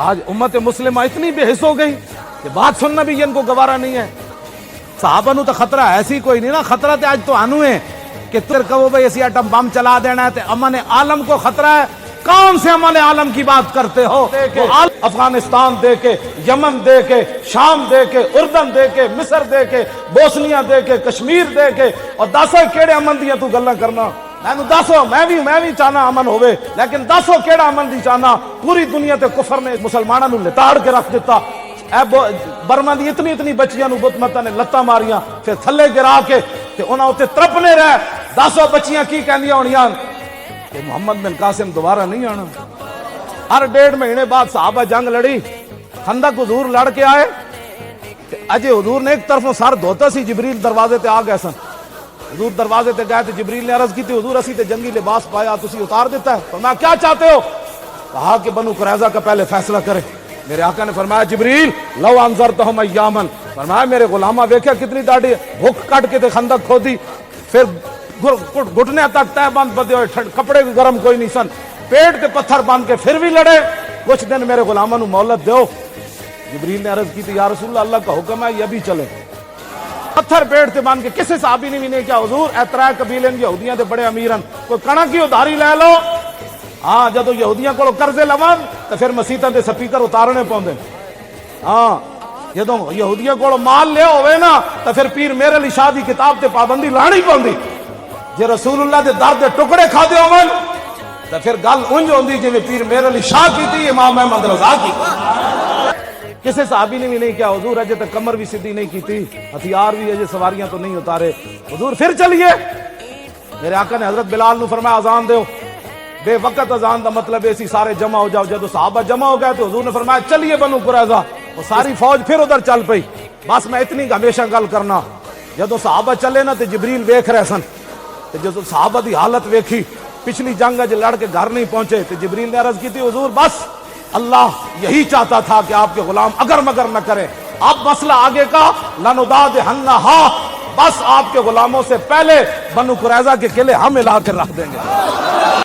آج امت مسلمہ اتنی بے حس ہو گئی کہ بات سننا بھی ان کو گوارا نہیں ہے. صحابہ نو تو خطرہ ایسی کوئی نہیں نا، خطرہ تے آج تو آنو ہے کہ تر کہو بھئی اسی ایٹم بم چلا دینا ہے تے امن عالم کو خطرہ ہے. کون سے امن عالم کی بات کرتے ہو؟ افغانستان دے کے، یمن دے کے، شام دے کے، اردن دے کے، مصر دے کے، بوسنیا دے کے، کشمیر دے کے، اور دسو کیڑے امن دیاں تو گلاں کرنا. میں دسو میں بھی چاہنا امن ہوئے، لیکن دسو کیڑا امن دی چاہنا؟ پوری دنیا تے کفر نے مسلمانوں نو لتاڑ کے رکھ دیتا. برما دی اتنی بچیاں نو بت متا نے لتاں ماریاں، پھر تھلے گرا کے تے انہاں اوتے ترپنے رہے. دسو بچیاں کی کہندیاں ہونیاں کہ محمد بن قاسم دوبارہ نہیں آنا. ہر 1.5 مہینے بعد صحابہ جنگ لڑی، خندق حضور لڑ کے آئے. اجے حضور نے ایک طرفوں سر دھوتا سی، جبریل دروازے تے آ گئے سن. حضور دروازے تے گئے تے جبریل نے عرض کی تھی حضور اسی تے جنگی لباس پایا، تسی اتار دیتا ہے. فرمایا کیا چاہتے ہو؟ کہا کہ بنو قریظہ کا پہلے فیصلہ کرے. میرے آقا نے فرمایا جبریل لو انذرتہم ایامن، فرمایا میرے غلامہ دیکھا کتنی داڑھی بھوک کٹ کے تے خندق کھودی، پھر گھٹنے تک تہ بند بدے ہوئے، کپڑے بھی گرم کوئی نہیں سن، پیٹ تے پتھر باندھ کے پھر بھی لڑے. کچھ دن میرے غلاموں مہلت دو. جبریل نے عرض کی تھی یا رسول اللہ کا حکم ہے یہ بھی چلے. پتھر پیٹ تے باندھ کے کسی صحابی نے بھی نہیں کیا حضور اے 3 قبیلے یہودیاں دے بڑے امیرن، کوئی کڑک کی ادھاری لے لو. ہاں جدو یہودیاں کو قرضے لون تو پھر مسیتاں دے سپیکر اتارنے پوندے. ہاں جدو یہودیاں کو مال لے ہوئے نا تو پھر پیر میرے علی شاہ دی کتاب تے پابندی لانی پوندی. جے رسول اللہ دے در دے ٹکڑے کھا دے ہون تو پھر گل انج ہوندی جویں پیر میرے علی شاہ کی تھی، امام احمد رضا کی. کسی صحابی نے بھی نہیں کیا حضور اجے تک کمر بھی سیدھی نہیں کی تھی، ہتھیار بھی اجے سواریاں تو نہیں اتارے. حضور پھر چلیے. میرے آقا نے حضرت بلال نو فرمایا اذان دیو. بے وقت اذان دا مطلب ایسی سارے جمع ہو جاؤ. جدو صحابہ جمع ہو گئے تو حضور نے فرمایا چلیے بنو قریظہ. وہ ساری فوج پھر ادھر چل پئی. بس میں اتنی ہمیشہ گل کرنا، جدو صحابہ چلے نا تے جبریل ویکھ رہے سن، تے جدو صحابہ دی حالت ویکھی پچھلی جنگ اج لڑ کے گھر نہیں پہنچے تے جبریل نے عرض کی تھی حضور بس اللہ یہی چاہتا تھا کہ آپ کے غلام اگر مگر نہ کرے. اب مسئلہ آگے کا لنودادھنھا، بس آپ کے غلاموں سے پہلے بنو قریظہ کے قلعے ہم لا کر رکھ دیں گے.